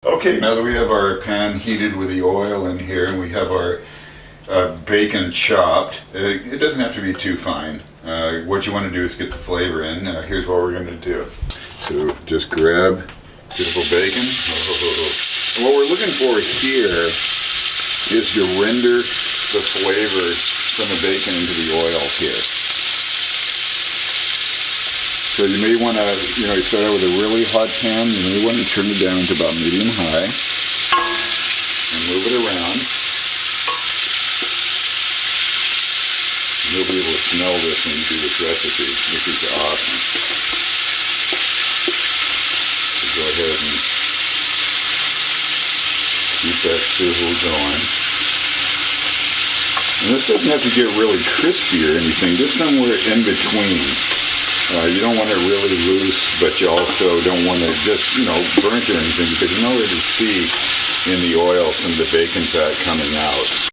Okay, now that we have our pan heated with the oil in here and we have our bacon chopped, it doesn't have to be too fine. What you want to do is get the flavor in. Here's what we're going to do. So just grab beautiful bacon. And what we're looking for here is to render the flavor from the bacon into the oil here. So you may want to, you start out with a really hot pan. You may want to turn it down to about medium-high and move it around. You'll be able to smell this when you do this recipe. This is awesome. So go ahead and keep that sizzle going. And this doesn't have to get really crispy or anything, just somewhere in between. You don't want it really loose, but you also don't want it just, burnt or anything, because you can already see in the oil some of the bacon fat coming out.